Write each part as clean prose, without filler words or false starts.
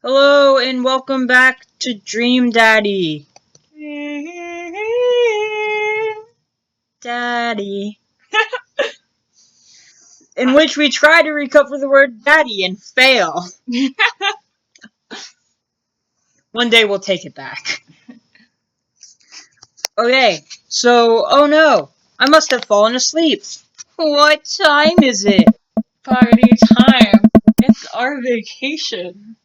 Hello and welcome back to Dream Daddy. Daddy. In which we try to recover the word daddy and fail. One day we'll take it back. Okay, so, oh no, I must have fallen asleep. What time is it? Party time. It's our vacation.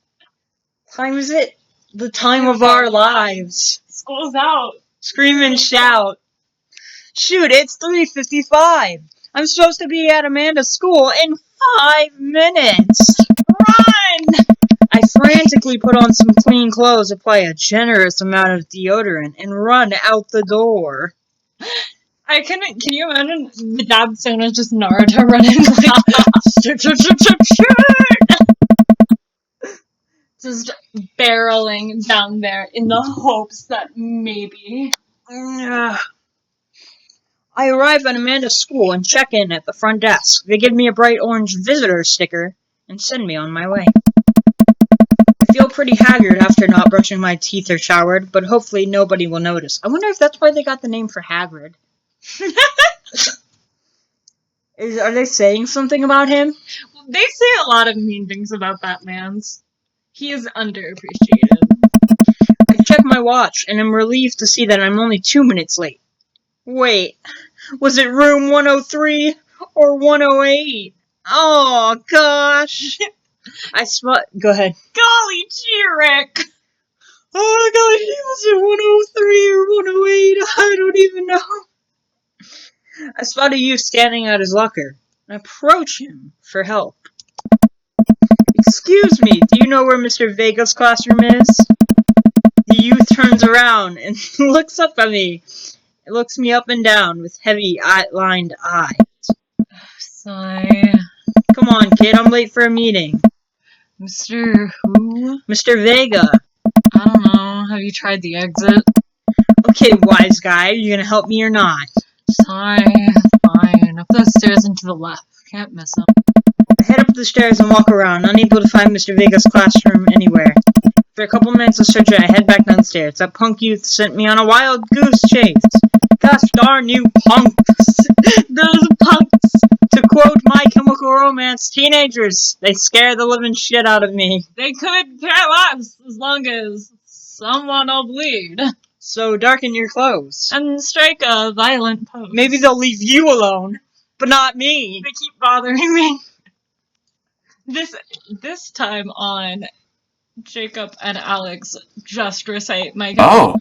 Time is it? The time of our lives. School's out. Scream and shout. Shoot, it's 3:55. I'm supposed to be at Amanda's school in 5 minutes. Run! I frantically put on some clean clothes, apply a generous amount of deodorant, and run out the door. Can you imagine the dad soon is just Naruto running like just barreling down there in the hopes that maybe. I arrive at Amanda's school and check in at the front desk. They give me a bright orange visitor sticker and send me on my way. I feel pretty haggard after not brushing my teeth or showered, but hopefully nobody will notice. I wonder if that's why they got the name for Hagrid. Are they saying something about him? They say a lot of mean things about Batman's. He is underappreciated. I check my watch and am relieved to see that I'm only 2 minutes late. Wait, was it room 103 or 108? Oh, gosh. Go ahead. Golly gee, Rick! Oh, gosh, was it 103 or 108? I don't even know. I spot a youth standing at his locker. I approach him for help. Excuse me, do you know where Mr. Vega's classroom is? The youth turns around and looks up at me. It looks me up and down with heavy lined eyes. Sigh. Come on, kid, I'm late for a meeting. Mr. Who? Mr. Vega. I don't know. Have you tried the exit? Okay, wise guy, are you gonna help me or not? Sigh. Fine. Up those stairs and to the left. Can't miss him. I head up the stairs and walk around, unable to find Mr. Vega's classroom anywhere. After a couple minutes of searching, I head back downstairs. That punk youth sent me on a wild goose chase. Gosh darn you punks! Those punks! To quote My Chemical Romance, teenagers, they scare the living shit out of me. They could care less as long as someone will bleed. So darken your clothes. And strike a violent pose. Maybe they'll leave you alone, but not me. They keep bothering me. This time on Jacob and Alex just recite my Oh,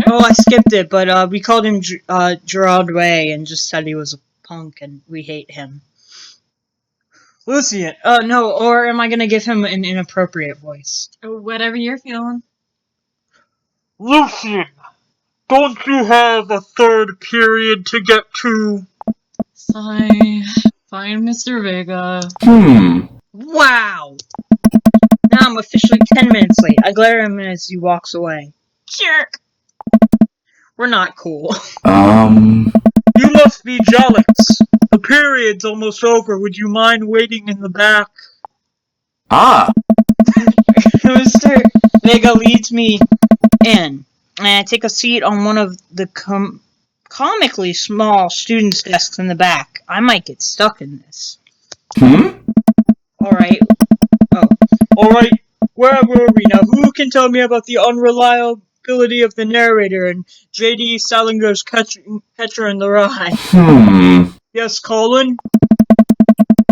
I skipped it, but we called him Gerard Way and just said he was a punk and we hate him. Lucian. No, or am I gonna give him an inappropriate voice? Whatever you're feeling. Lucian, don't you have a third period to get to? Sigh. Fine, Mr. Vega. Wow! Now I'm officially 10 minutes late. I glare at him as he walks away. Jerk! We're not cool. You must be Jalex. The period's almost over. Would you mind waiting in the back? Mr. Vega leads me in, and I take a seat on one of the comically small students' desks in the back. I might get stuck in this. Alright. Oh. Alright, where were we now? Who can tell me about the unreliability of the narrator and J.D. Salinger's Catcher in the Rye? Yes, Colin?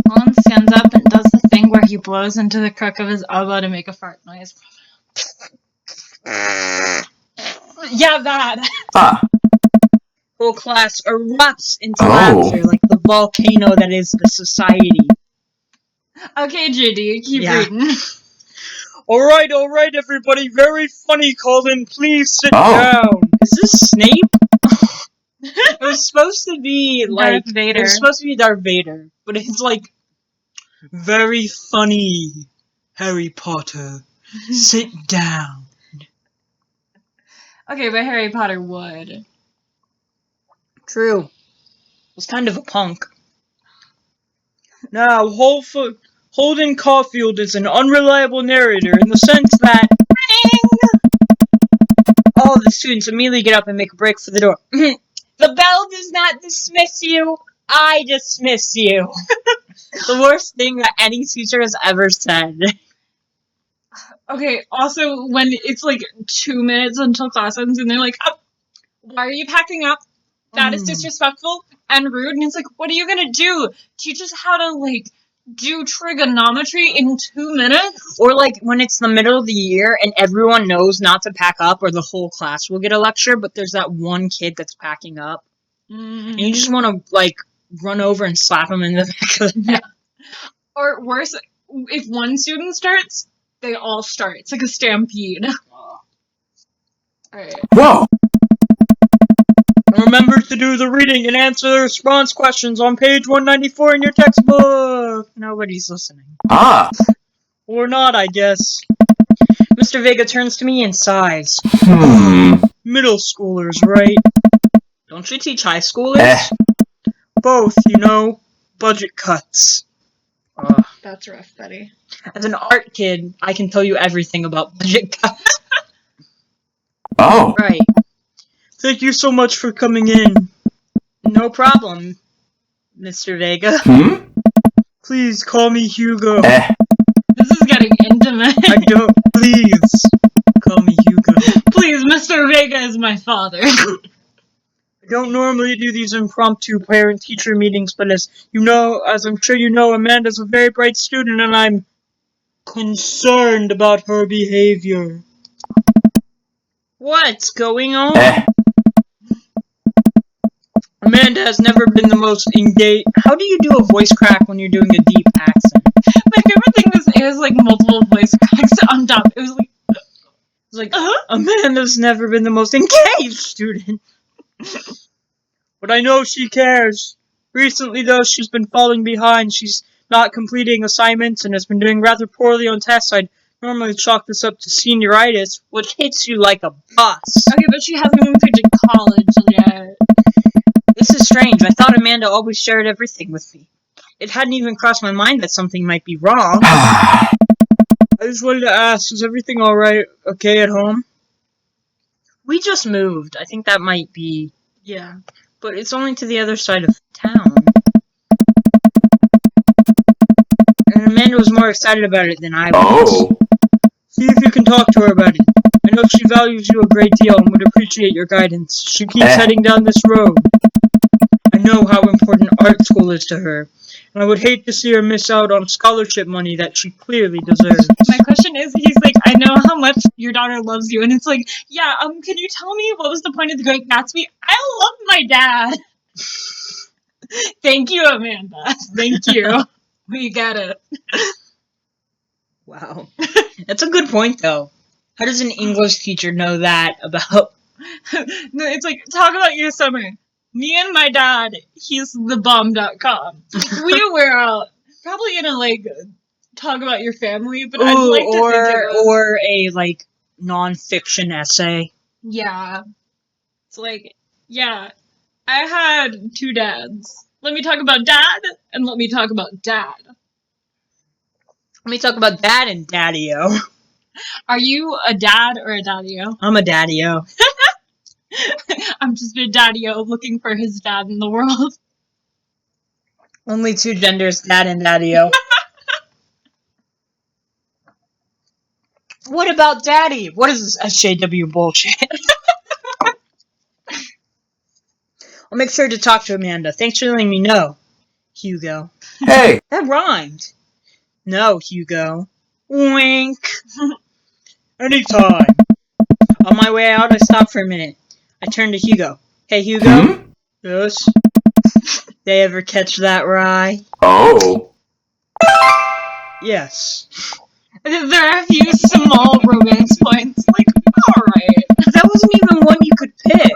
Colin stands up and does the thing where he blows into the crook of his elbow to make a fart noise. Yeah, that. Whole class erupts into laughter like the volcano that is the society. Okay, JD, keep reading. Alright, everybody. Very funny, Colin. Please sit down. Is this Snape? It was supposed to be like Darth Vader. It was supposed to be Darth Vader, but it's like very funny. Harry Potter, sit down. Okay, but Harry Potter would. True. Was kind of a punk. Now, hold Holden Caulfield is an unreliable narrator in the sense that... All the students immediately get up and make a break for the door. The bell does not dismiss you. I dismiss you. The worst thing that any teacher has ever said. Okay, also, when it's like 2 minutes until class ends and they're like, oh, why are you packing up? That is disrespectful and rude. And it's like, what are you gonna do? Teach us how to, like, do trigonometry in 2 minutes? Or, like, when it's the middle of the year and everyone knows not to pack up or the whole class will get a lecture, but there's that one kid that's packing up. And you just want to, like, run over and slap him in the back of the head. Or worse, if one student starts, they all start. It's like a stampede. Alright. Whoa! Remember to do the reading and answer the response questions on page 194 in your textbook. Nobody's listening. Ah! Or not, I guess. Mr. Vega turns to me and sighs. Middle schoolers, right? Don't you teach high schoolers? Both, you know. Budget cuts. That's rough, buddy. As an art kid, I can tell you everything about budget cuts. Oh! Right. Thank you so much for coming in. No problem, Mr. Vega. Please call me Hugo. This is getting intimate. Please call me Hugo. Please, Mr. Vega is my father. I don't normally do these impromptu parent-teacher meetings, but as I'm sure you know, Amanda's a very bright student and I'm concerned about her behavior. What's going on? Amanda has never been the most engaged. How do you do a voice crack when you're doing a deep accent? My favorite thing was it was like multiple voice cracks on top. It was like, Amanda's never been the most engaged student. But I know she cares. Recently, though, she's been falling behind. She's not completing assignments and has been doing rather poorly on tests. I'd normally chalk this up to senioritis, which hits you like a bus. Okay, but she hasn't even picked a college yet. This is strange. I thought Amanda always shared everything with me. It hadn't even crossed my mind that something might be wrong. I just wanted to ask, is everything alright, okay at home? We just moved. I think that might be... Yeah. But it's only to the other side of town. And Amanda was more excited about it than I was. See if you can talk to her about it. I know she values you a great deal and would appreciate your guidance. She keeps heading down this road. I know how important art school is to her, and I would hate to see her miss out on scholarship money that she clearly deserves. My question is, he's like, I know how much your daughter loves you, and it's like, yeah, can you tell me what was the point of The Great Gatsby? I love my dad! Thank you, Amanda. Thank you. We get it. Wow. That's a good point, though. How does an English teacher know that about... No, it's like, talk about your summer. Me and my dad, he's thebomb.com. We were probably gonna, like, talk about your family, but I'd like to think it was... Or a, like, non-fiction essay. Yeah. It's like, yeah, I had 2 dads. Let me talk about dad, and let me talk about dad. Let me talk about dad and daddy-o. Are you a dad or a daddy-o? I'm a daddy-o. I'm just a daddy-o looking for his dad in the world. Only 2 genders, dad and daddy-o. What about daddy? What is this SJW bullshit? I'll make sure to talk to Amanda. Thanks for letting me know, Hugo. Hey! That rhymed. No, Hugo. Wink. Anytime. On my way out, I stopped for a minute. I turned to Hugo. Hey, Hugo? Yes? They ever catch that rye? Oh. Yes. There are a few small romance points. Like, alright. But that wasn't even one you could pick.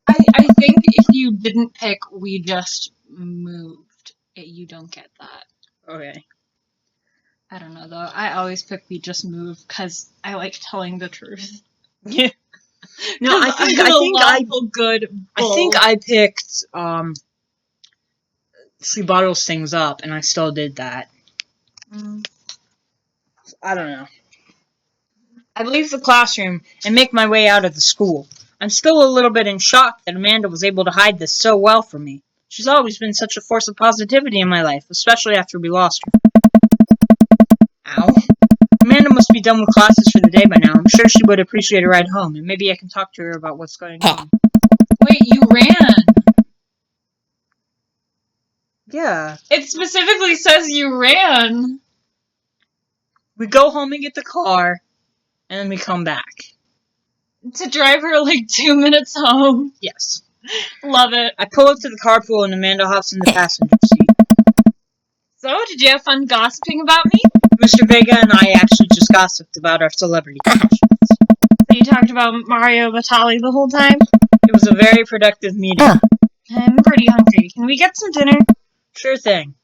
I think if you didn't pick, we just moved. You don't get that. Okay. I don't know, though. I always pick we just moved because I like telling the truth. Yeah. No, I think I good. think I picked She bottles things up, and I still did that. I don't know. I leave the classroom and make my way out of the school. I'm still a little bit in shock that Amanda was able to hide this so well from me. She's always been such a force of positivity in my life, especially after we lost her. Ow. Amanda must be done with classes for the day by now. I'm sure she would appreciate a ride home, and maybe I can talk to her about what's going on. Wait, you ran? Yeah. It specifically says you ran. We go home and get the car, and then we come back. To drive her like 2 minutes home. Yes. Love it. I pull up to the carpool and Amanda hops in the passenger seat. So, did you have fun gossiping about me? Mr. Vega and I actually just gossiped about our celebrity passions. So you talked about Mario Batali the whole time? It was a very productive meeting. I'm pretty hungry. Can we get some dinner? Sure thing.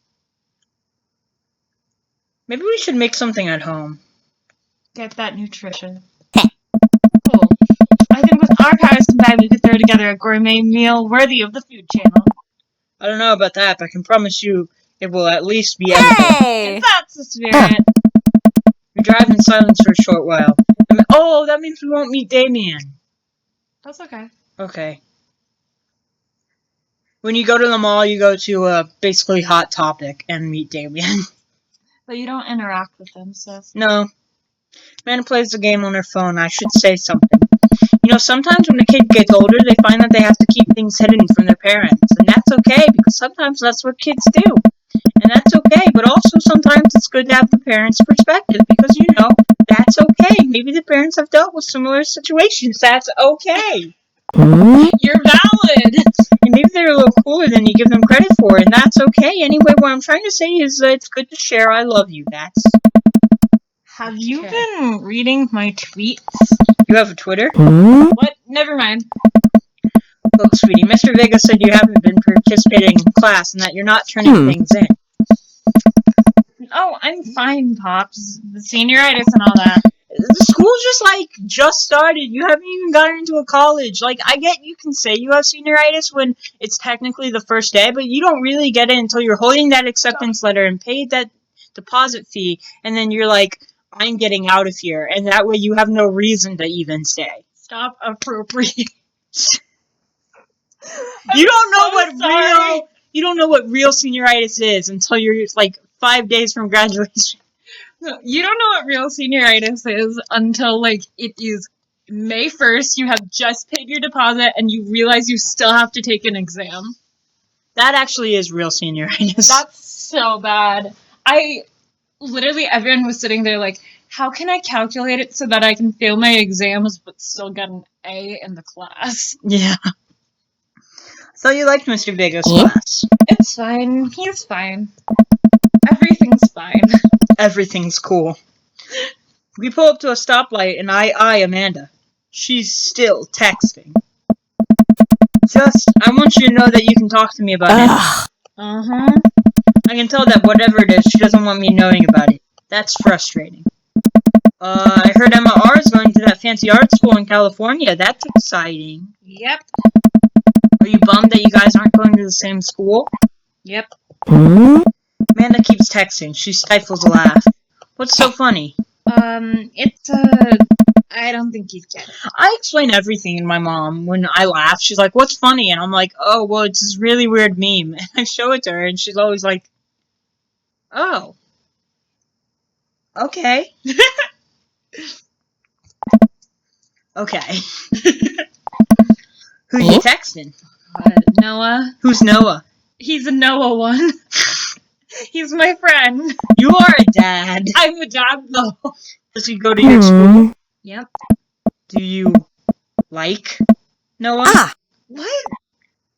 Maybe we should make something at home. Get that nutrition. Cool. I think with our powers combined, we could throw together a gourmet meal worthy of the Food Channel. I don't know about that, but I can promise you it will at least be edible. If that's the spirit. We drive in silence for a short while. Oh, that means we won't meet Damien. That's okay. Okay. When you go to the mall, you go to basically Hot Topic and meet Damien. But you don't interact with them, so... No. Amanda plays the game on her phone. I should say something. You know, sometimes when a kid gets older, they find that they have to keep things hidden from their parents. And that's okay, because sometimes that's what kids do. And that's okay, but also sometimes it's good to have the parents' perspective, because, you know, that's okay. Maybe the parents have dealt with similar situations. That's okay. You're valid! And maybe they're a little cooler than you give them credit for, and that's okay. Anyway, what I'm trying to say is that it's good to share. I love you. That's... Have you been reading my tweets? You have a Twitter? What? Never mind. Look, sweetie, Mr. Vega said you haven't been participating in class and that you're not turning things in. Oh, I'm fine, Pops. The senioritis and all that. The school's just started. You haven't even gotten into a college. I get you can say you have senioritis when it's technically the first day, but you don't really get it until you're holding that acceptance letter and paid that deposit fee, and then you're like, I'm getting out of here, and that way you have no reason to even stay. Stop appropriating. You don't know what real senioritis is until you're 5 days from graduation. No, you don't know what real senioritis is until it is May 1st, you have just paid your deposit, and you realize you still have to take an exam. That actually is real senioritis. That's so bad. Literally, everyone was sitting there how can I calculate it so that I can fail my exams but still get an A in the class? Yeah. So you liked Mr. Vega's class. It's fine. He's fine. Everything's fine. Everything's cool. We pull up to a stoplight and I eye Amanda. She's still texting. I want you to know that you can talk to me about it. Uh-huh. I can tell that whatever it is, she doesn't want me knowing about it. That's frustrating. I heard Emma R. is going to that fancy art school in California. That's exciting. Yep. Are you bummed that you guys aren't going to the same school? Yep. Amanda keeps texting. She stifles a laugh. What's so funny? I don't think you'd get it. I explain everything to my mom when I laugh. She's like, what's funny? And I'm like, oh, well, it's this really weird meme. And I show it to her, and she's always like, oh. Okay. Okay. Who you texting? Noah. Who's Noah? He's a Noah one. He's my friend. You are a dad. I'm a dad, though. Does he go to your school? Yep. Do you like Noah? What?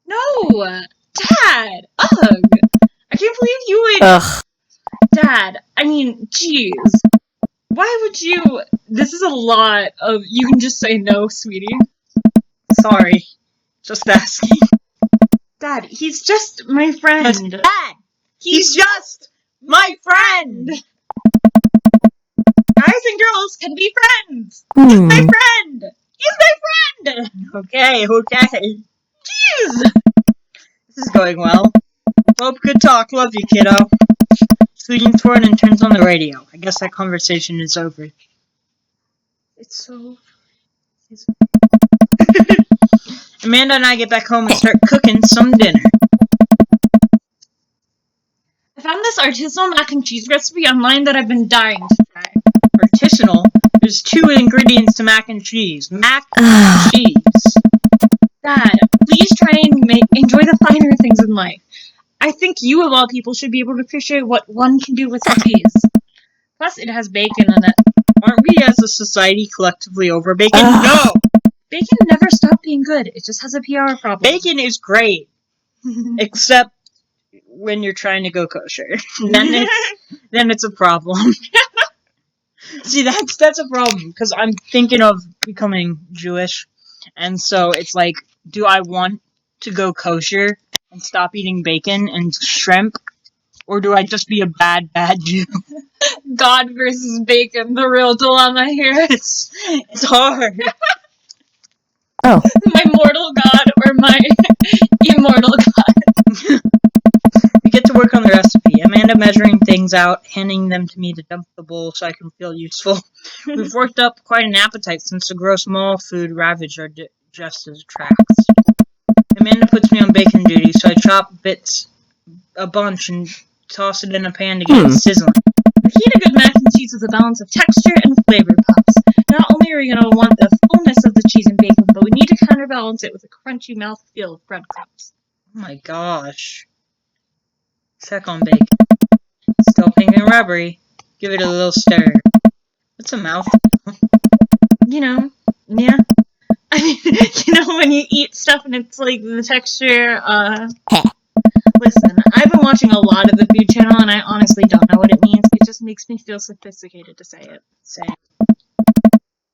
No! Dad! Ugh! I can't believe you would... Dad, I mean, jeez. Why would you... This is a lot of... You can just say no, sweetie. Sorry. Just asking. Dad, he's just my friend. Dad! He's just my friend! Guys and girls can be friends! He's my friend! He's my friend! Okay. Jeez! This is going well. Well, good talk. Love you, kiddo. Speaking toward and turns on the radio. I guess that conversation is over. It's so... Amanda and I get back home and start cooking some dinner. I found this artisanal mac and cheese recipe online that I've been dying to try. Artisanal? There's 2 ingredients to mac and cheese. Mac and cheese. Dad, please try and enjoy the finer things in life. I think you, of all people, should be able to appreciate what one can do with cheese. Plus, it has bacon in it. Aren't we as a society collectively over bacon? No! Bacon never stopped being good. It just has a PR problem. Bacon is great. Except when you're trying to go kosher. then it's a problem. See, that's a problem. Because I'm thinking of becoming Jewish. And so it's like, do I want to go kosher and stop eating bacon and shrimp? Or do I just be a bad Jew? God versus bacon, the real dilemma here. It's hard. Oh. My mortal god or my immortal god. We get to work on the recipe. Amanda measuring things out, handing them to me to dump the bowl so I can feel useful. We've worked up quite an appetite since the gross mall food ravaged our digestive tracts. Amanda puts me on bacon duty, so I chop bits a bunch and toss it in a pan to get it sizzling. We heat a good mac and cheese with a balance of texture and flavor pops. Not only are we going to want the fullness of the cheese and bacon, but we need to counterbalance it with a crunchy mouthfeel of breadcrumbs. Oh my gosh. Check on bacon. Still pink and rubbery. Give it a little stir. What's a mouthfeel? You know, yeah. I mean, you know when you eat stuff and it's like the texture, Listen, I've been watching a lot of the Food Channel and I honestly don't know what it means. It just makes me feel sophisticated to say it. Same.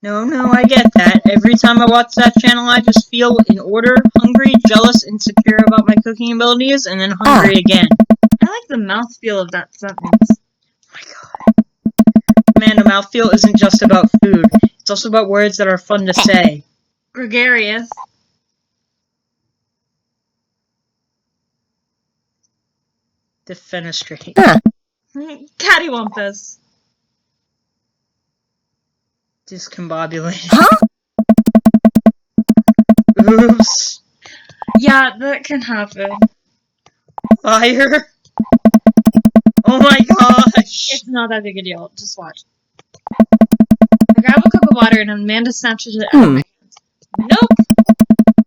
No, I get that. Every time I watch that channel, I just feel in order, hungry, jealous, insecure about my cooking abilities, and then hungry again. I like the mouthfeel of that sentence. Oh my god. Amanda, mouthfeel isn't just about food. It's also about words that are fun to say. Gregarious. Defenestrate. Cattywampus. Discombobulated. Oops. Yeah, that can happen. Fire. Oh my gosh. It's not that big a deal. Just watch. I grab a cup of water and Amanda snatches it out of my hands. Nope!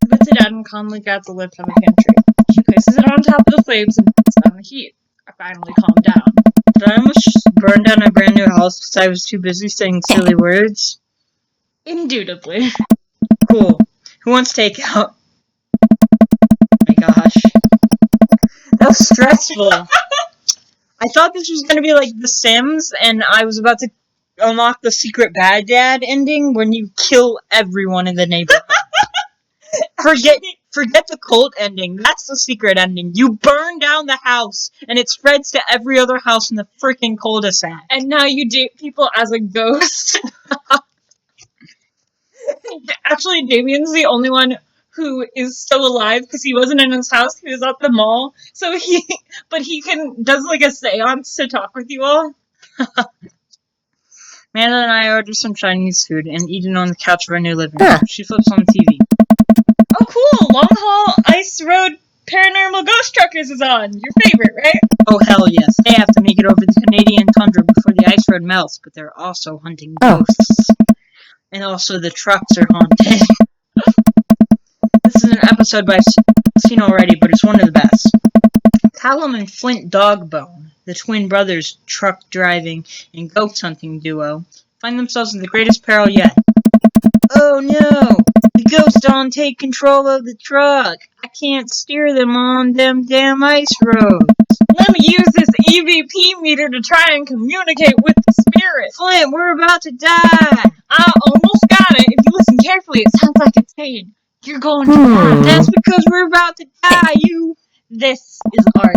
She puts it down and calmly grabs the lid from the pantry. She places it on top of the flames and puts down the heat. I finally calm down. Did I almost just burn down a brand new house because I was too busy saying silly words? Indubitably. Cool. Who wants takeout? Oh my gosh. That was stressful. I thought this was going to be like The Sims, and I was about to unlock the secret bad dad ending when you kill everyone in the neighborhood. Forget the cult ending. That's the secret ending. You burn down the house, and it spreads to every other house in the freaking cul-de-sac. And now you date people as a ghost. Actually, Damien's the only one who is still alive because he wasn't in his house. He was at the mall. So he does like a seance to talk with you all. Amanda and I order some Chinese food and eat it on the couch of our new living room. She flips on the TV. Oh, cool! Long Haul Ice Road Paranormal Ghost Truckers is on. Your favorite, right? Oh, hell yes. They have to make it over the Canadian tundra before the ice road melts, but they're also hunting ghosts. And also the trucks are haunted. This is an episode I've seen already, but it's one of the best. Callum and Flint Dogbone, the twin brothers truck driving and ghost hunting duo, find themselves in the greatest peril yet. Oh no! The ghosts don't take control of the truck. I can't steer them on them damn ice roads. Let me use this EVP meter to try and communicate with the spirit. Flint, we're about to die. I almost got it. If you listen carefully, it sounds like it's saying, "You're going to die." That's because we're about to die, you. This is art.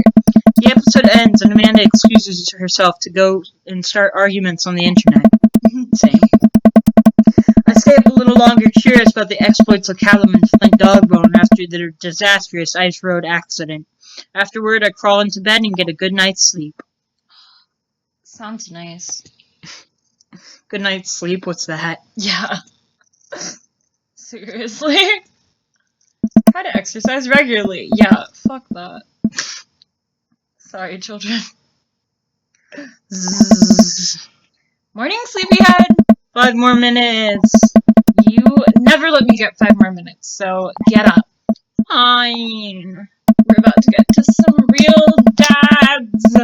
The episode ends and Amanda excuses herself to go and start arguments on the internet. Same. I stay up a little longer curious about the exploits of Callum and Flint Dogbone after their disastrous ice road accident. Afterward, I crawl into bed and get a good night's sleep. Sounds nice. Good night's sleep? What's that? Yeah. Seriously? Try to exercise regularly. Yeah, fuck that. Sorry, children. Zzz. Morning, sleepyhead! 5 more minutes. You never let me get 5 more minutes, so get up. Fine. We're about to get to some real dads.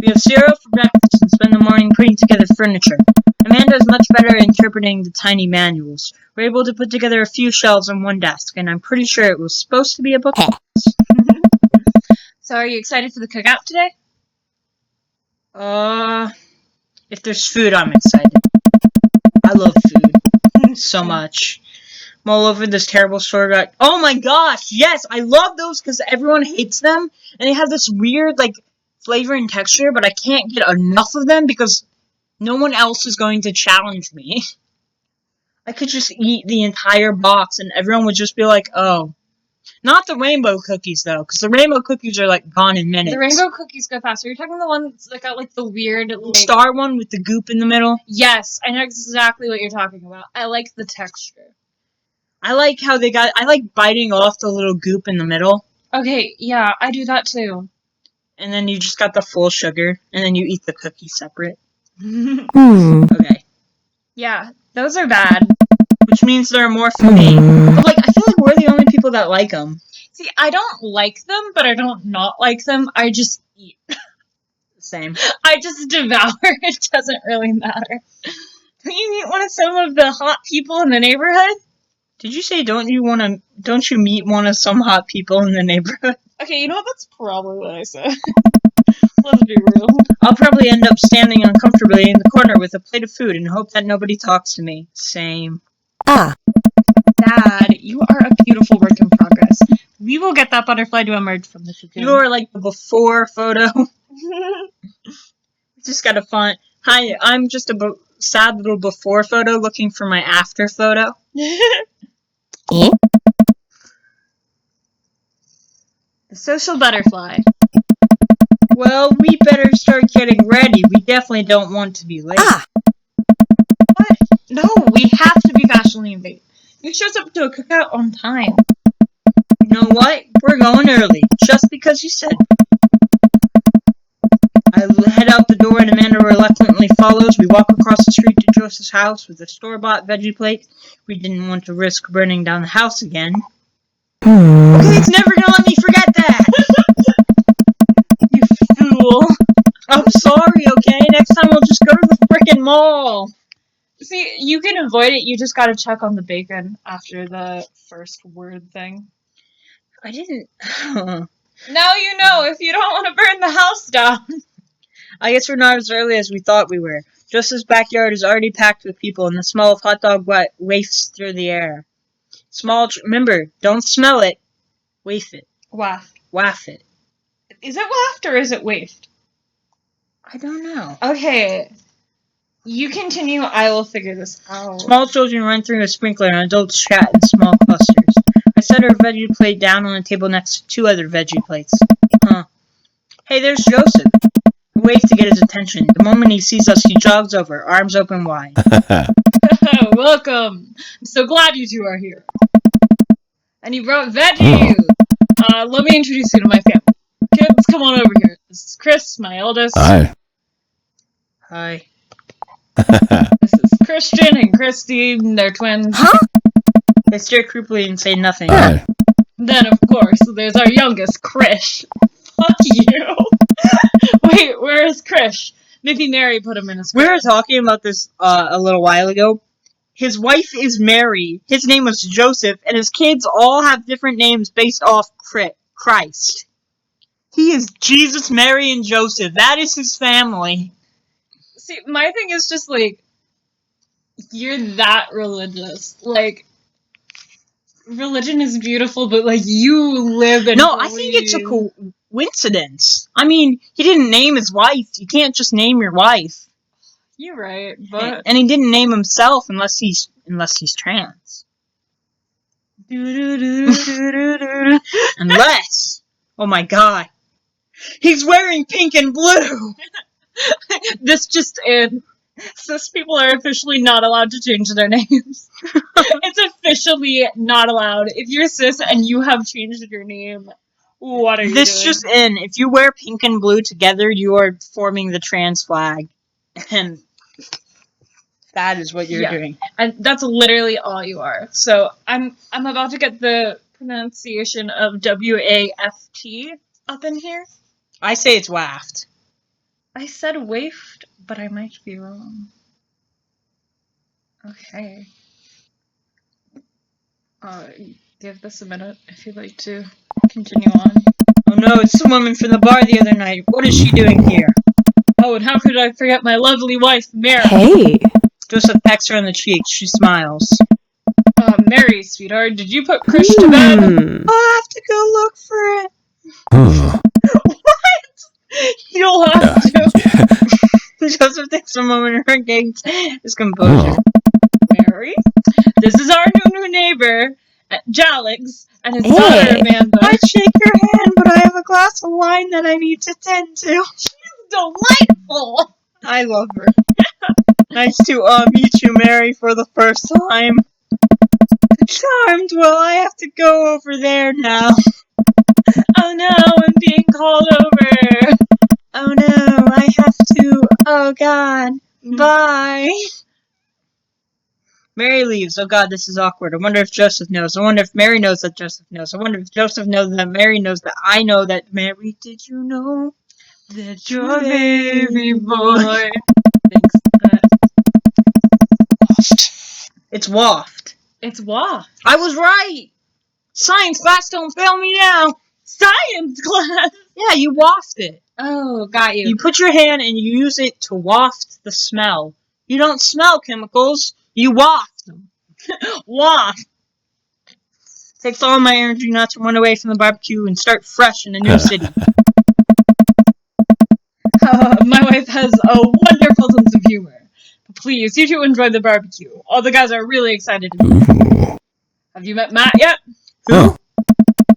We have cereal for breakfast and spend the morning putting together furniture. Amanda is much better at interpreting the tiny manuals. We're able to put together a few shelves on one desk, and I'm pretty sure it was supposed to be a bookcase. So are you excited for the cookout today? If there's food, I'm excited. I love food so much. I'm all over this terrible store guide. Oh my gosh, yes, I love those because everyone hates them, and they have this weird, like, flavor and texture, but I can't get enough of them because no one else is going to challenge me. I could just eat the entire box, and everyone would just be like, oh. Not the rainbow cookies, though, because the rainbow cookies are, like, gone in minutes. The rainbow cookies go faster. You're talking the ones that got, like, the weird, like... Star one with the goop in the middle? Yes, I know exactly what you're talking about. I like the texture. I like how I like biting off the little goop in the middle. Okay, yeah, I do that too. And then you just got the full sugar, and then you eat the cookie separate. Hmm. Okay. Yeah, those are bad. Which means there are more for me. But, like, I feel like we're the only people that like them. See, I don't like them, but I don't not like them. I just eat. Same. I just devour. It doesn't really matter. Don't you meet some of the hot people in the neighborhood? Did you say don't you meet one of some hot people in the neighborhood? Okay, you know what? That's probably what I said. Let's be real. I'll probably end up standing uncomfortably in the corner with a plate of food and hope that nobody talks to me. Same. Dad, you are a beautiful work in progress. We will get that butterfly to emerge from the cocoon. You are like the before photo. Just got a fun. Hi, I'm just a sad little before photo looking for my after photo. The social butterfly. Well, we better start getting ready. We definitely don't want to be late. What? No, we have to be fashionably late. Who shows up to a cookout on time? You know what? We're going early, just because you said. I head out the door and Amanda reluctantly follows. We walk across the street to Joseph's house with a store-bought veggie plate. We didn't want to risk burning down the house again. Okay, it's never gonna let me forget that! You fool. I'm sorry, okay? Next time we'll just go to the frickin' mall. See, you can avoid it, you just gotta check on the bacon after the first word thing. I didn't... Now you know if you don't want to burn the house down. I guess we're not as early as we thought we were. Joseph's backyard is already packed with people, and the smell of hot dog wafts through the air. Remember, don't smell it. Waft it. Waft. Waft it. Is it waft or is it waft? I don't know. Okay. You continue, I will figure this out. Small children run through a sprinkler and adults chat in small clusters. I set her veggie plate down on the table next to 2 other veggie plates. Huh. Hey, there's Joseph. I wave to get his attention. The moment he sees us, he jogs over, arms open wide. Welcome. I'm so glad you two are here. And you brought veggies. Let me introduce you to my family. Kids, come on over here. This is Chris, my eldest. Hi. Hi. This is Christian and Christy. They're twins. Huh? They stare creepily and say nothing. Hi. Then, of course, there's our youngest, Krish. Fuck you. Wait, where is Krish? Maybe Mary put him in a square. We were talking about this a little while ago. His wife is Mary, his name was Joseph, and his kids all have different names based off Christ. He is Jesus, Mary, and Joseph. That is his family. See, my thing is just, like, you're that religious. Like, religion is beautiful, but, like, you live and No, I think it's a coincidence. I mean, he didn't name his wife. You can't just name your wife. You're right, but... And he didn't name himself unless he's trans. Unless, oh my god, he's wearing pink and blue. This just in. Cis people are officially not allowed to change their names. It's officially not allowed. If you're cis and you have changed your name, what are you This doing? just in. If you wear pink and blue together, you are forming the trans flag. And that is what you're doing. And that's literally all you are. So I'm about to get the pronunciation of WAFT up in here. I say it's waft. I said waifed, but I might be wrong. Okay. Give this a minute if you'd like to continue on. Oh no, it's the woman from the bar the other night. What is she doing here? Oh, and how could I forget my lovely wife, Mary? Hey! Joseph pecks her on the cheek. She smiles. Mary, sweetheart, did you put Krish to bed? I'll have to go look for it. What? You don't have to. Joseph takes a moment to regain his composure. Mary, this is our new neighbor, Jalex, and his daughter, Amanda. I'd shake your hand, but I have a glass of wine that I need to tend to. She's delightful. I love her. Nice to meet you, Mary, for the first time. Charmed. Well, I have to go over there now. Oh no, I'm being called over. Oh no, I have to. Oh god. Bye. Mary leaves. Oh god, this is awkward. I wonder if Joseph knows. I wonder if Mary knows that Joseph knows. I wonder if Joseph knows that Mary knows that I know that Mary. Did you know that your baby boy? Thanks. It's waft. It's waft. I was right. Science class, don't fail me now. Science class. Yeah, you waft it. Oh, got you. You put your hand and you use it to waft the smell. You don't smell chemicals. You waft them. Waft. Takes all my energy not to run away from the barbecue and start fresh in a new city. My wife has a wonderful sense of humor. But please, you two enjoy the barbecue. All the guys are really excited to meet you. Have you met Matt yet? Who?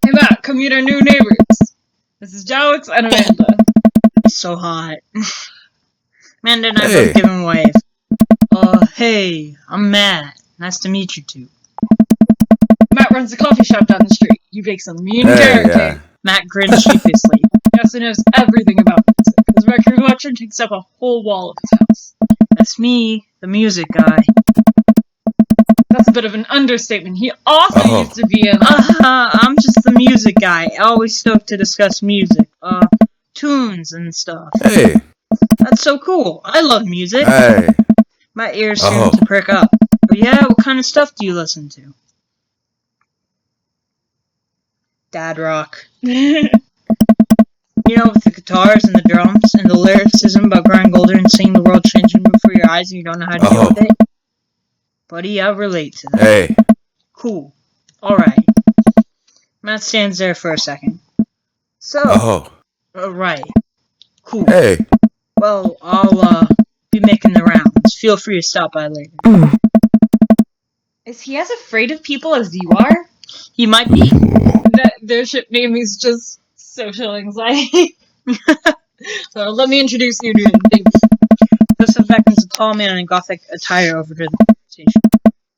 Hey Matt, come meet our new neighbors. This is Jalex and Amanda. So hot. Amanda and I both give him a wave. Hey, I'm Matt. Nice to meet you two. Matt runs a coffee shop down the street. You bake some mean carrot cake. Matt grins sheepishly. He also knows everything about music. His record collection takes up a whole wall of his house. That's me, the music guy. That's a bit of an understatement. He also used to be in... I'm just the music guy. Always stoked to discuss music. Tunes and stuff. Hey! That's so cool. I love music. Hey! My ears seem to perk up. But yeah, what kind of stuff do you listen to? Dad rock. You know, with the guitars and the drums and the lyricism about growing older and seeing the world changing before your eyes and you don't know how to deal with it? Buddy, I relate to that. Hey! Cool. Alright. Matt stands there for a second. So, right. Cool. Hey! Well, I'll, be making the rounds. Feel free to stop by later. Is he as afraid of people as you are? He might be. Their ship name is just social anxiety. So let me introduce you to him. Thanks. Joseph beckons a tall man in gothic attire over to the conversation.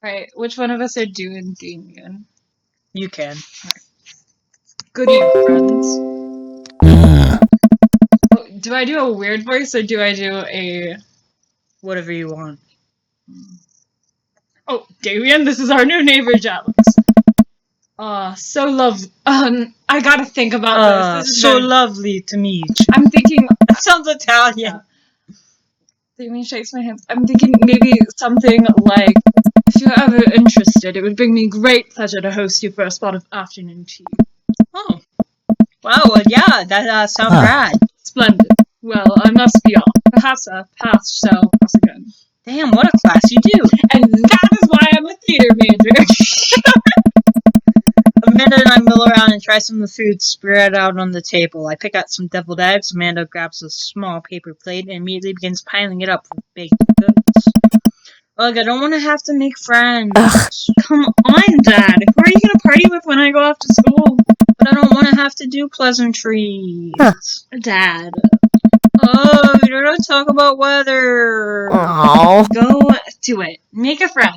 Alright, which one of us are doing Damien? You can. Good evening, friends. Oh, do I do a weird voice or do I do a... Whatever you want. Oh, Damien, this is our new neighbor, Jalex. So lovely. I gotta think about this. So lovely to meet you. I'm thinking... That sounds Italian. Yeah. Damien shakes my hands. I'm thinking maybe something like, if you're ever interested, it would bring me great pleasure to host you for a spot of afternoon tea. Oh. Wow, yeah, that sounds rad. Splendid. Well, I must be off. Perhaps a past shall cross again. Damn, what a class you do. And that is why I'm a theater major. Amanda and I mill around and try try some of the food spread out on the table. I pick out some deviled eggs. Amanda grabs a small paper plate and immediately begins piling it up with baked goods. Ugh, I don't want to have to make friends. Come on, Dad. Who are you going to party with when I go off to school? But I don't want to have to do pleasantries. Dad. Oh, we don't talk about weather. Aww. Go do it. Make a friend.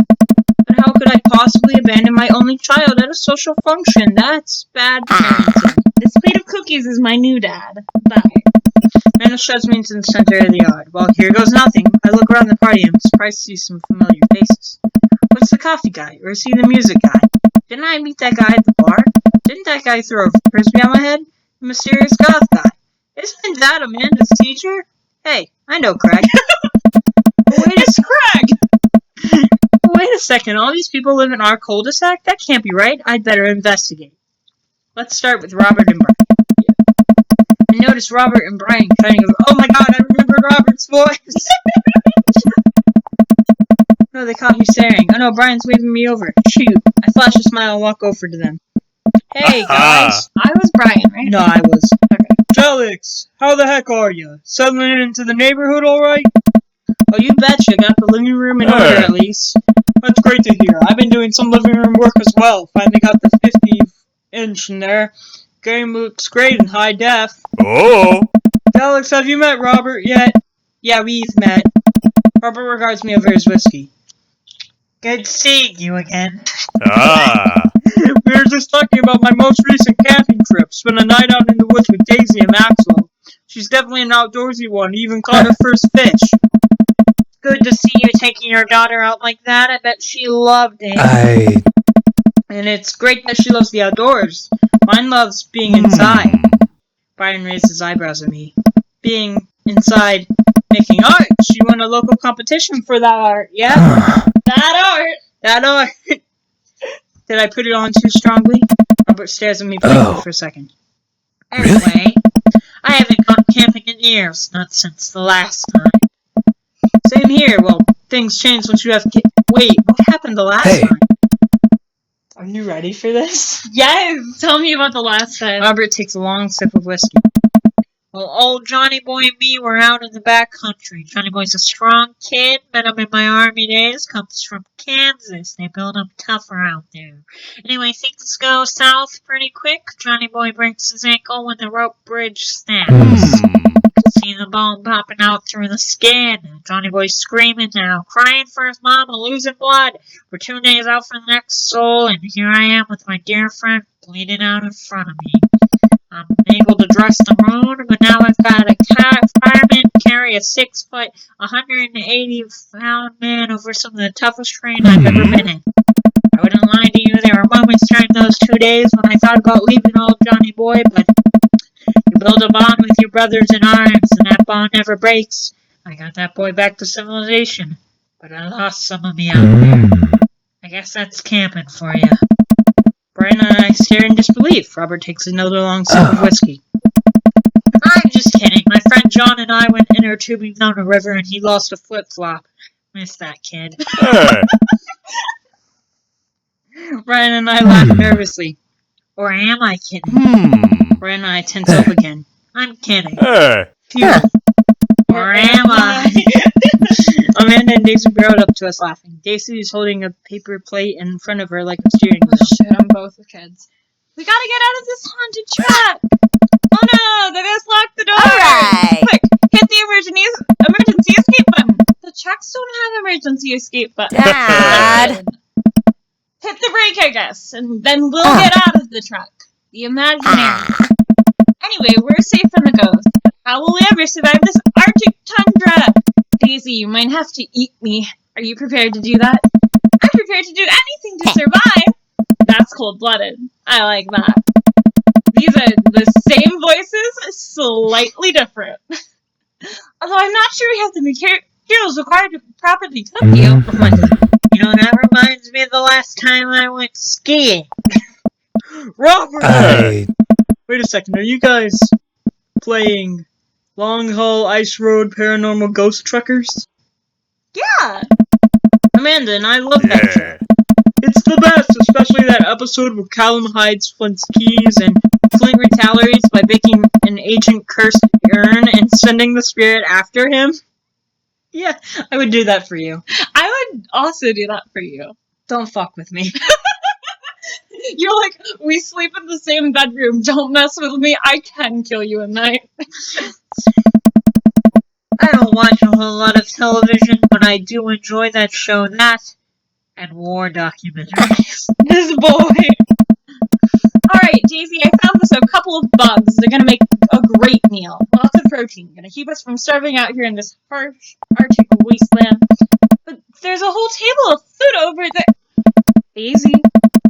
But how could I possibly abandon my only child at a social function? That's bad parenting. This plate of cookies is my new dad. Bye. Amanda shoves me into the center of the yard. Well, here goes nothing. I look around the party and I'm surprised to see some familiar faces. What's the coffee guy? Or is he the music guy? Didn't I meet that guy at the bar? Didn't that guy throw a frisbee on my head? The mysterious goth guy. Isn't that Amanda's teacher? Hey, I know Craig. It's Craig! Wait a second, all these people live in our cul-de-sac? That can't be right. I'd better investigate. Let's start with Robert and Brian. I noticed Robert and Brian shining over. Oh my god, I remembered Robert's voice! No, they caught me staring. Oh no, Brian's waving me over. Shoot. I flash a smile and walk over to them. Hey, guys. I was Brian, right? No, I was. Okay. Jalex, how the heck are you? Settling into the neighborhood alright? Oh, you betcha. Got the living room in order at least. That's great to hear. I've been doing some living room work as well. Finally got the 50-inch in there. Game looks great in high def. Oh. Jalex, have you met Robert yet? Yeah, we've met. Robert regards me over his whiskey. Good seeing you again. Ah. We were just talking about my most recent camping trip. Spent a night out in the woods with Daisy and Maxwell. She's definitely an outdoorsy one. Even caught her first fish. Good to see you taking your daughter out like that. I bet she loved it. And it's great that she loves the outdoors. Mine loves being inside. Brian raised his eyebrows at me. Being inside, making art. She won a local competition for that art, yeah? That art! Did I put it on too strongly? Robert stares at me blankly for a second. Anyway, I haven't gone camping in years. Not since the last time. Same here. Well, things change once you have Wait, what happened the last time? Are you ready for this? Yes! Tell me about the last time. Robert takes a long sip of whiskey. Well, old Johnny Boy and me were out in the back country. Johnny Boy's a strong kid, met him in my army days, comes from Kansas. They build him tougher out there. Anyway, things go south pretty quick. Johnny Boy breaks his ankle when the rope bridge snaps. See the bone popping out through the skin. Johnny Boy's screaming now, crying for his mama, losing blood. We're 2 days out from the next soul, and here I am with my dear friend bleeding out in front of me. I'm able to dress the wound, but now I've got a fireman carry a 6-foot, 180-pound man over some of the toughest terrain I've ever been in. I wouldn't lie to you, there were moments during those 2 days when I thought about leaving old Johnny Boy, but you build a bond with your brothers in arms, and that bond never breaks. I got that boy back to civilization, but I lost some of me out there. I guess that's camping for you. Brian and I stare in disbelief. Robert takes another long sip of whiskey. I'm just kidding. My friend John and I went inner tubing down a river and he lost a flip-flop. Miss that kid. Brian and I laugh nervously. Or am I kidding? Brian and I tense up again. I'm kidding. Phew. Or am I? Amanda and Daisy barreled up to us laughing. Daisy is holding a paper plate in front of her like a steering wheel. Shit, I'm both the kids. We gotta get out of this haunted trap! Oh no, they just locked the door! Alright! Quick, hit the emergency escape button! The trucks don't have emergency escape buttons. Dad! Hit the brake, I guess, and then we'll get out of the truck. The imaginary. Anyway, we're safe from the ghost. How will we ever survive this Arctic tundra? Daisy, you might have to eat me. Are you prepared to do that? I'm prepared to do anything to survive. That's cold-blooded. I like that. These are the same voices, slightly different. Although I'm not sure we have the materials required to properly cook you. You know, that reminds me of the last time I went skiing. Robert! Wait a second, are you guys playing Long Haul Ice Road Paranormal Ghost Truckers? Yeah! Amanda and I love that show. It's the best, especially that episode where Callum hides Flint's keys and Flint retaliates by making an ancient cursed urn and sending the spirit after him. Yeah, I would do that for you. I would also do that for you. Don't fuck with me. You're like, we sleep in the same bedroom. Don't mess with me. I can kill you at night. I don't watch a whole lot of television, but I do enjoy that show, and war documentaries. This boy. Alright, Daisy, I found us a couple of bugs. They're gonna make a great meal. Lots of protein. Gonna keep us from starving out here in this harsh Arctic wasteland. But there's a whole table of food over there. Daisy,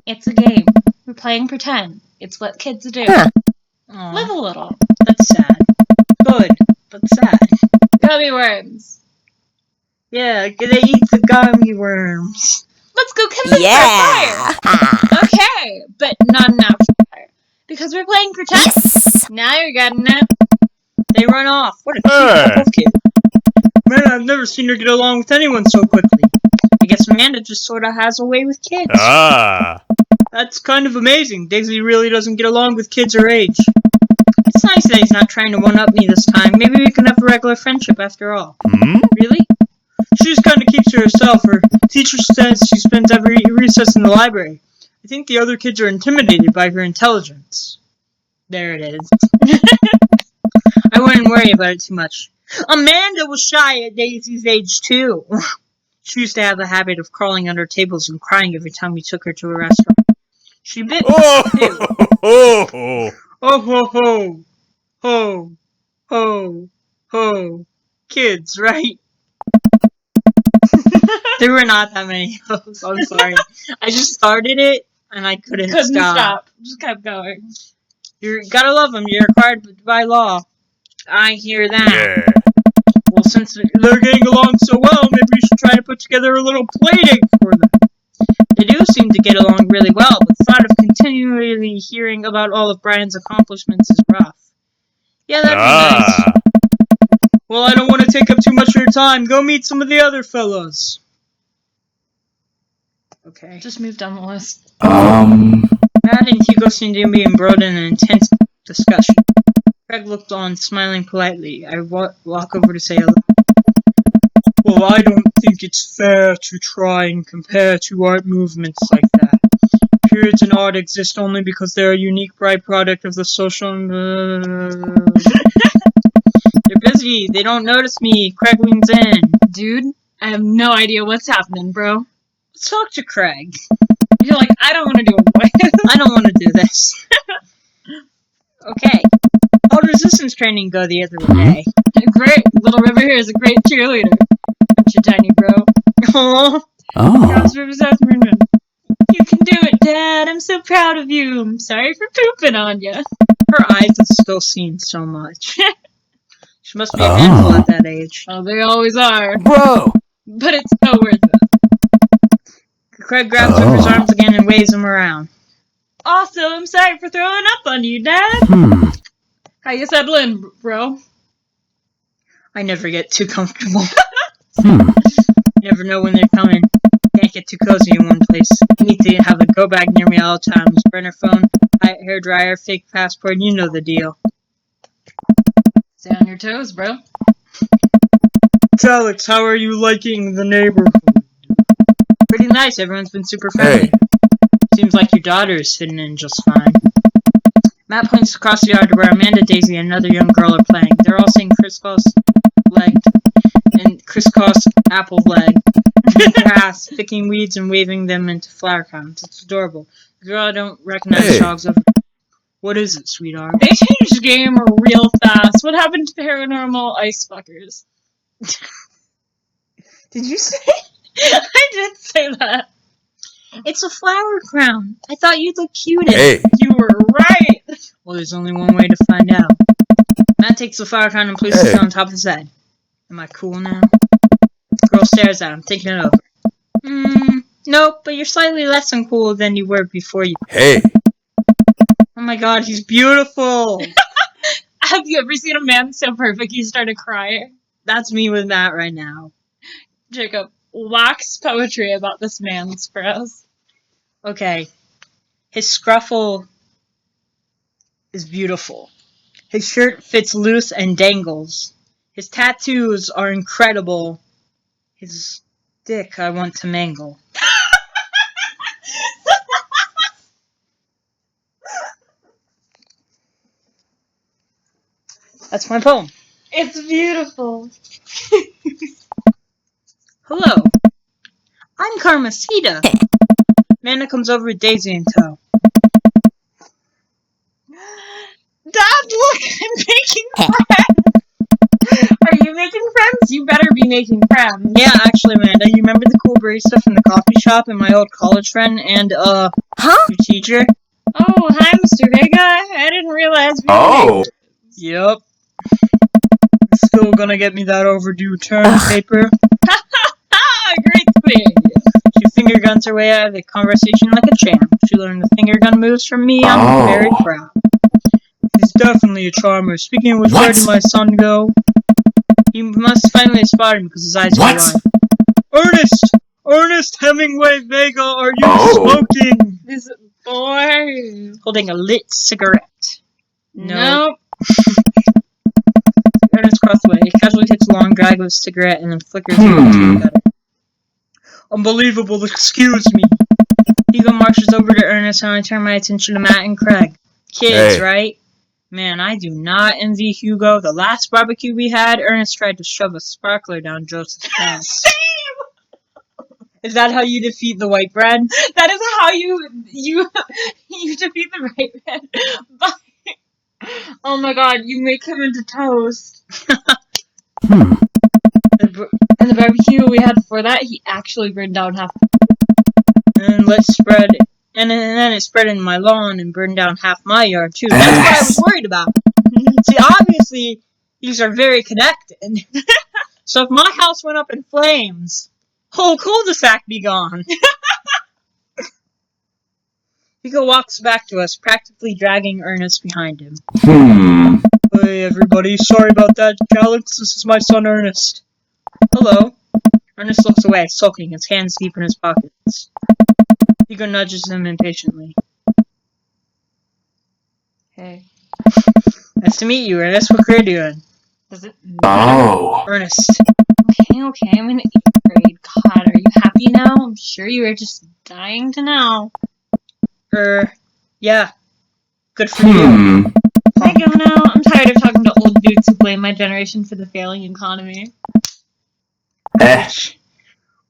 it's a game. We're playing pretend. It's what kids do. Aww, Live a little. that's sad. Good, but sad. Gummy worms. Yeah, gonna eat the gummy worms. Let's go kindle fire. Okay, but not enough fire. Because we're playing pretend. Yes. Now you're getting it. They run off. What a cute wolf kid. Man, I've never seen her get along with anyone so quickly. I guess Amanda just sort of has a way with kids. Ah. That's kind of amazing. Daisy really doesn't get along with kids her age. It's nice that he's not trying to one-up me this time. Maybe we can have a regular friendship after all. Hmm? Really? She just kind of keeps to herself. Her teacher says she spends every recess in the library. I think the other kids are intimidated by her intelligence. There it is. I wouldn't worry about it too much. Amanda was shy at Daisy's age, too. She used to have the habit of crawling under tables and crying every time we took her to a restaurant. She bit me, too. Oh. Oh ho ho! Ho! Ho! Ho! Kids, right? There were not that many of those, I'm sorry. I just started it, and I couldn't stop. Just kept going. You gotta love them, you're required by law. I hear that. Yeah. Well, since they're getting along so well, maybe we should try to put together a little playdate for them. They do seem to get along really well, but the thought of continually hearing about all of Brian's accomplishments is rough. Yeah, that'd be nice. Well, I don't want to take up too much of your time. Go meet some of the other fellows. Okay. Just move down the list. Matt and Hugo seemed to be embroiled in an intense discussion. Craig looked on, smiling politely. I walk over to say hello. Well, I don't think it's fair to try and compare two art movements like that. Periods in art exist only because they're a unique byproduct of the social... They're busy. They don't notice me. Craig leans in. Dude, I have no idea what's happening, bro. Let's talk to Craig. You're like, I don't want to do a voice. I don't want to do this. Okay. How'd resistance training go the other day? Great. Little River here is a great cheerleader. Aren't you tiny, bro? Aww. How's River's afternoon? You can do it, Dad. I'm so proud of you. I'm sorry for pooping on you. Her eyes have still seen so much. She must be a handful at that age. Oh, they always are. Bro. But it's so worth it. Craig grabs River's arms again and waves him around. Also, I'm sorry for throwing up on you, Dad. How you settling, bro? I never get too comfortable. Never know when they're coming. Can't get too cozy in one place. Need to have a go bag near me all the time. Burner phone, hair dryer, fake passport, you know the deal. Stay on your toes, bro. Jalex, how are you liking the neighborhood? Pretty nice, everyone's been super friendly. Seems like your daughter is fitting in just fine. Matt points across the yard to where Amanda, Daisy, and another young girl are playing. They're all saying crisscross apple leg grass, picking weeds and waving them into flower crowns. It's adorable. The girl I don't recognize jogs over. What is it, sweetheart? They changed the game real fast. What happened to paranormal ice fuckers? Did you say? I did say that. It's a flower crown. I thought you'd look cute in it. Hey. You were right. Well, there's only one way to find out. Matt takes the flower crown and places it on top of his head. Am I cool now? The girl stares at him, thinking it over. Nope, but you're slightly less uncool than you were before you... Hey. Oh my god, he's beautiful! Have you ever seen a man so perfect you started crying? That's me with Matt right now. Jacob, wax poetry about this man's for us. Okay, His scruffle is beautiful. His shirt fits loose and dangles. His tattoos are incredible. His dick I want to mangle. That's my poem. It's beautiful. Hello. I'm Carmesita. Amanda comes over with Daisy in tow. Dad, look! I'm making friends! Are you making friends? You better be making friends. Yeah, actually, Amanda, you remember the cool barista from the coffee shop and my old college friend and, your teacher? Oh, hi, Mr. Vega. I didn't realize we were neighbors. Yep. Still gonna get me that overdue term paper. Great thing. She finger guns her way out of the conversation like a champ. She learned the finger gun moves from me. I'm very proud. He's definitely a charmer. Speaking of which, where did my son go? He must finally spot him because his eyes are wide. Ernest Hemingway Vega, are you smoking? This boy. Holding a lit cigarette. Nope. Ernest crossed away. He casually takes a long drag of his cigarette and then flickers it into the gutter. Unbelievable, excuse me. Hugo marches over to Ernest and I turn my attention to Matt and Craig. Kids, right? Man, I do not envy Hugo. The last barbecue we had, Ernest tried to shove a sparkler down Joseph's pants. Same! Is that how you defeat the white bread? That is how you defeat the right man. But, oh my god, you make him into toast. And the barbecue we had before that, he actually burned down half. And then it spread in my lawn and burned down half my yard too. That's what I was worried about. See, obviously, these are very connected. So if my house went up in flames, whole cul-de-sac be gone. Hugo walks back to us, practically dragging Ernest behind him. Hey everybody, sorry about that. Jalex, this is my son Ernest. Hello. Ernest looks away, sulking, his hands deep in his pockets. Hugo nudges him impatiently. Hey. Nice to meet you, Ernest. What grade are you in? Does it? Ernest. Okay, I'm in 8th grade. God, are you happy now? I'm sure you were just dying to know. Yeah. Good for you. Can I go now? I'm tired of talking to old dudes who blame my generation for the failing economy.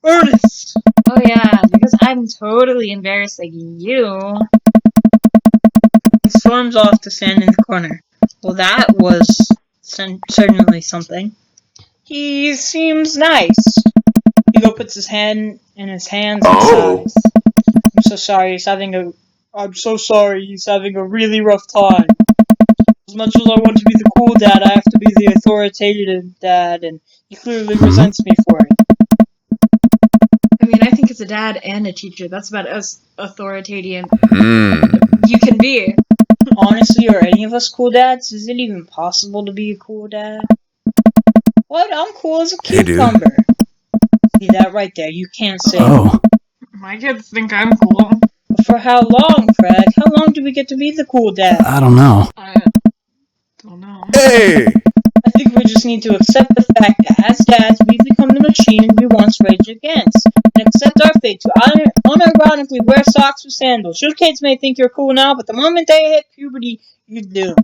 Ernest! Oh yeah, because I'm totally embarrassing you. He storms off to stand in the corner. Well, that was certainly something. He seems nice. Hugo puts his hand in his hands and sighs. I'm so sorry he's having a really rough time. As much as I want to be the cool dad, I have to be the authoritative dad, and he clearly resents me for it. I mean, I think as a dad and a teacher, that's about as authoritarian you can be. Honestly, are any of us cool dads? Is it even possible to be a cool dad? What? I'm cool as a cucumber. See that right there? You can't say that. My kids think I'm cool. But for how long, Craig? How long do we get to be the cool dad? I don't know. I don't know. Hey! I think we just need to accept the fact that as dads, we've become the machine we once raged against. And accept our fate to unironically wear socks with sandals. Your kids may think you're cool now, but the moment they hit puberty, you're doomed.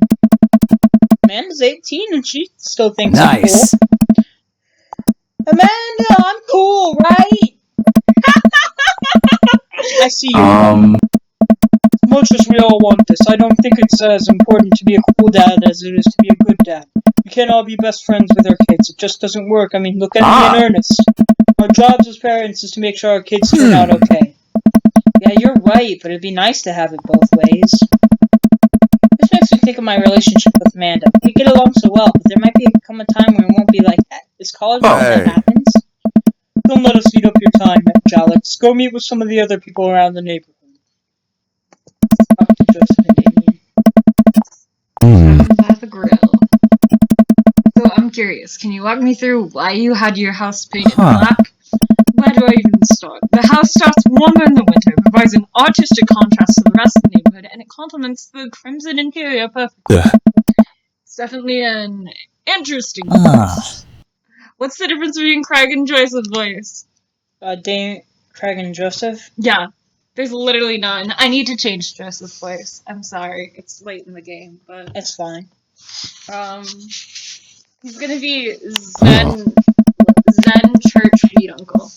Amanda's 18 and she still thinks I'm cool. Amanda, I'm cool, right? I see you. As much as we all want this, I don't think it's as important to be a cool dad as it is to be a good dad. We can't all be best friends with our kids. It just doesn't work. I mean, look at me in earnest. Our jobs as parents is to make sure our kids turn out okay. Yeah, you're right, but it'd be nice to have it both ways. This makes me think of my relationship with Amanda. We get along so well, but there might come a time when it won't be like that. Is college when that happens? Don't let us eat up your time, Jalex. Go meet with some of the other people around the neighborhood. Talk to Joseph and Damien. By the grill. So I'm curious, can you walk me through why you had your house painted black? Where do I even start? thought. The house starts warmer in the winter, provides an artistic contrast to the rest of the neighborhood, and it complements the crimson interior perfectly. It's definitely an interesting place. What's the difference between Craig and Joyce's voice? Craig and Joseph? Yeah, there's literally none. I need to change Joseph's voice. I'm sorry, it's late in the game, but It's fine. He's gonna be Zen Church Feet Uncle.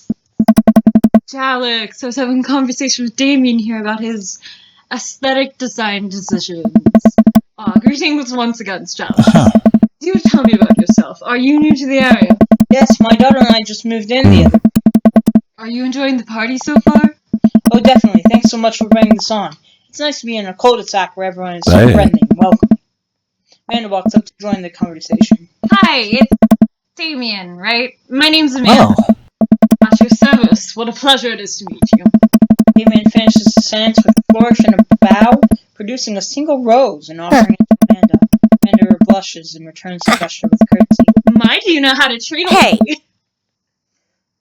Jalex, I was having a conversation with Damien here about his aesthetic design decisions. Greetings once again, Jalex. Do tell me about yourself. Are you new to the area? Yes, my daughter and I just moved in the other. Are you enjoying the party so far? Oh, definitely. Thanks so much for bringing this on. It's nice to be in a cul-de-sac where everyone is so friendly and welcoming. Amanda walks up to join the conversation. Hi, it's Damien, right? My name's Amanda. At your service. What a pleasure it is to meet you. Damien finishes the sentence with a flourish and a bow, producing a single rose and offering it to Amanda. Amanda blushes and returns the gesture with courtesy. My, do you know how to treat a lady?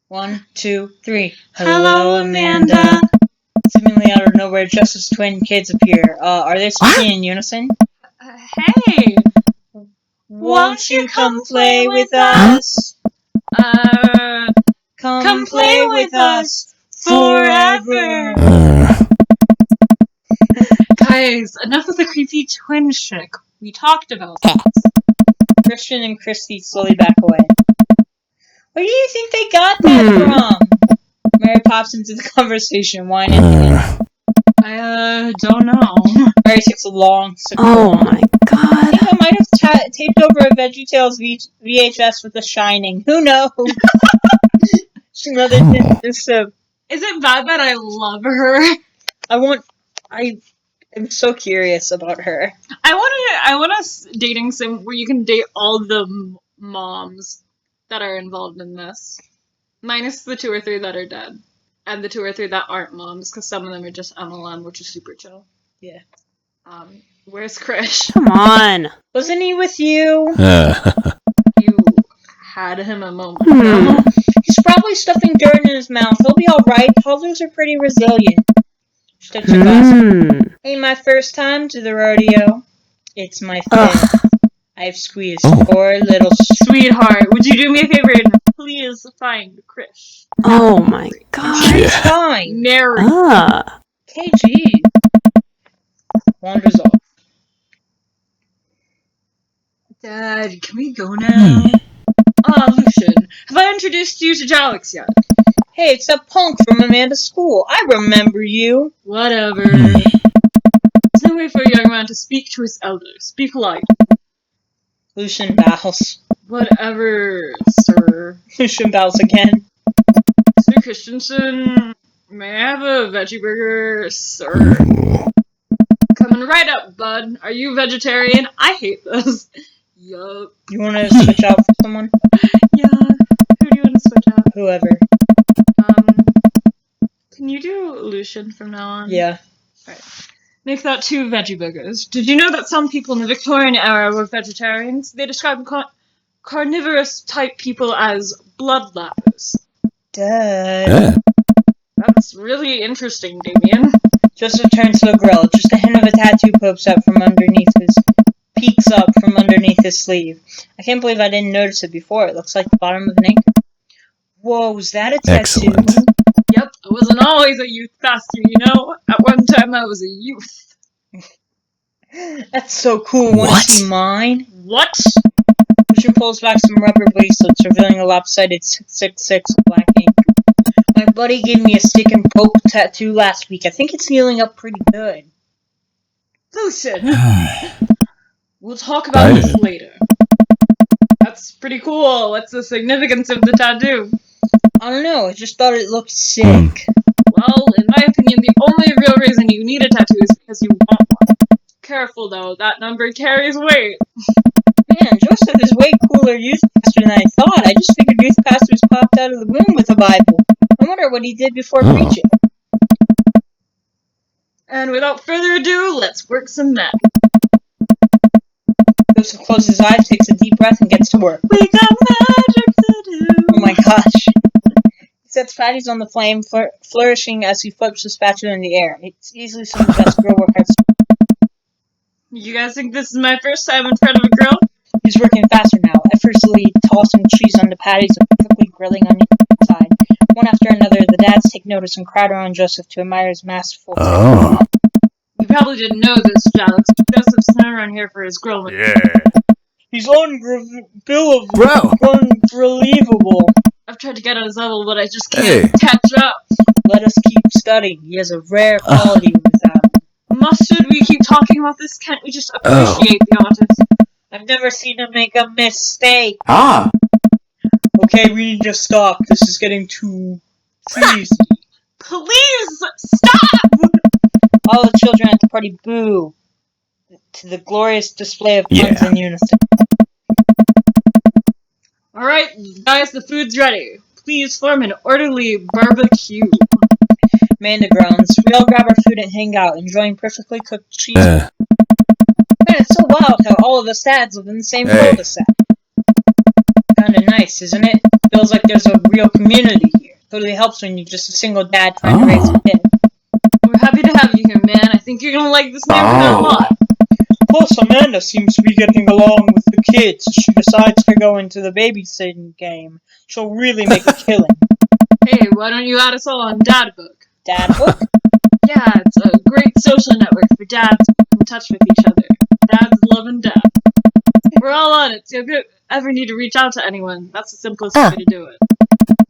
1, 2, 3. Hello, Amanda. Seemingly out of nowhere, just as twin kids appear. Are they speaking in unison? Hey! Won't you come play with us? Come play with us forever. Guys, enough of the creepy twin chick. We talked about this. Christian and Christy slowly back away. Where do you think they got that from? Mary pops into the conversation, whining. I don't know. Mary takes a long sip. Oh my god. I think I might have taped over a VeggieTales VHS with The Shining. Who knows? She smothered into soup. Is it bad that I love her? I'm so curious about her. I want a dating sim where you can date all the moms that are involved in this. Minus the 2 or 3 that are dead. And the 2 or 3 that aren't moms, because some of them are just MLM, which is super chill. Yeah. Where's Krish? Come on. Wasn't he with you? You had him a moment ago. He's probably stuffing dirt in his mouth. He'll be alright. Toddlers are pretty resilient. She takes her glass. Ain't my first time to the rodeo. It's my 5th. I've squeezed 4 little... Sweetheart, would you do me a favor and please find Krish? Oh my god. It's fine. Mary. KG. Wanders off. Dad, can we go now? Lucian, have I introduced you to Jalex yet? Hey, it's that punk from Amanda's school. I remember you. Whatever. There's no way for a young man to speak to his elders. Be polite. Lucian bows. Whatever, sir. Lucian bows again. Sir Christensen, may I have a veggie burger, sir? Coming right up, bud. Are you vegetarian? I hate this. Yup. You want to switch out for someone? Yeah. Who do you want to switch out? Whoever. Can you do Lucian from now on? Yeah. Alright. Make that 2 veggie burgers. Did you know that some people in the Victorian era were vegetarians? They described carnivorous type people as bloodlappers. Duh. That's really interesting, Damien. Joseph turns to the grill. Just a hint of a tattoo peeks up from underneath his sleeve. I can't believe I didn't notice it before. It looks like the bottom of an ink. Whoa, is that a tattoo? Excellent. Yep, I wasn't always a youth pastor, you know? At one time I was a youth. That's so cool. Want to see mine? What? Christian pulls back some rubber bracelets, revealing a lopsided 666 black ink. My buddy gave me a stick and poke tattoo last week. I think it's healing up pretty good. Lucian! We'll talk about this later. That's pretty cool. What's the significance of the tattoo? I don't know, I just thought it looked sick. Well, in my opinion, the only real reason you need a tattoo is because you want one. Careful though, that number carries weight. Man, Joseph is way cooler youth pastor than I thought. I just figured youth pastors popped out of the womb with a Bible. I wonder what he did before preaching. And without further ado, let's work some magic. Joseph closes his eyes, takes a deep breath, and gets to work. We got magic to do. Oh my gosh. He sets patties on the flame, flourishing as he flips the spatula in the air. It's easily some of the best grill work I've seen. You guys think this is my first time in front of a grill? He's working faster now, effortlessly tossing cheese on the patties and perfectly grilling on the inside. One after another, the dads take notice and crowd around Joseph to admire his masterful Oh. You probably didn't know this, Jalex. Joseph's known around here for his grill. Yeah. He's unbelievable. Bro. Unbelievable. I've tried to get on his level, but I just can't catch up. Let us keep studying. He has a rare quality without him. Should we keep talking about this? Can't we just appreciate the artist? I've never seen him make a mistake. Ah. Okay, we need to stop. This is getting too cheesy. Please stop! All the children at the party boo to the glorious display of puns in unison. Alright, guys, the food's ready. Please form an orderly barbecue. Amanda groans. We all grab our food and hang out, enjoying perfectly cooked cheese. Man, it's so wild how all of us dads live in the same cul-de-sac. Kinda nice, isn't it? Feels like there's a real community here. Totally helps when you're just a single dad trying to raise a kid. We're happy to have you here, man. I think you're gonna like this neighborhood a lot. Plus, Amanda seems to be getting along with the kids. She decides to go into the babysitting game. She'll really make a killing. Hey, why don't you add us all on Dadbook? Dadbook? Yeah, it's a great social network for dads in touch with each other. Dads loving dad. We're all on it, so if you ever need to reach out to anyone, that's the simplest way to do it.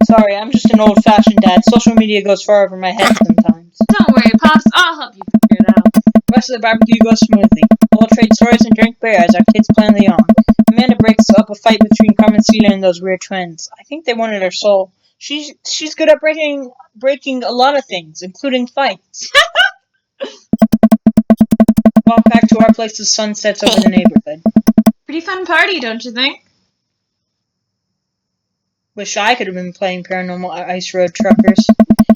Sorry, I'm just an old-fashioned dad. Social media goes far over my head sometimes. Don't worry, Pops, I'll help you figure it out. The rest of the barbecue goes smoothly. We'll trade stories and drink beer as our kids play on the yawn. Amanda breaks up a fight between Carmencita and those weird twins. I think they wanted her soul. She's good at breaking a lot of things, including fights. Walk back to our place as sun sets over the neighborhood. Pretty fun party, don't you think? Wish I could have been playing Paranormal Ice Road Truckers.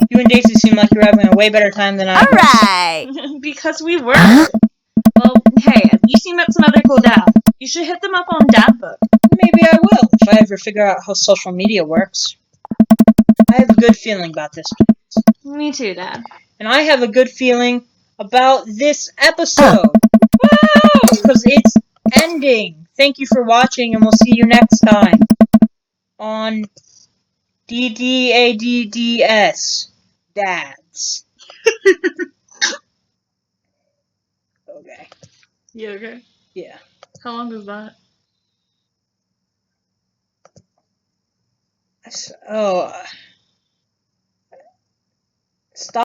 You and Daisy seem like you're having a way better time than I was. Alright! Because we were. Well, hey, at least you met some other cool dads. You should hit them up on Dadbook. Maybe I will, if I ever figure out how social media works. I have a good feeling about this place. Me too, Dad. And I have a good feeling about this episode. Because it's ending. Thank you for watching, and we'll see you next time on DDADDS. Dads. Okay. You okay? Yeah. How long was that? Oh. Stop.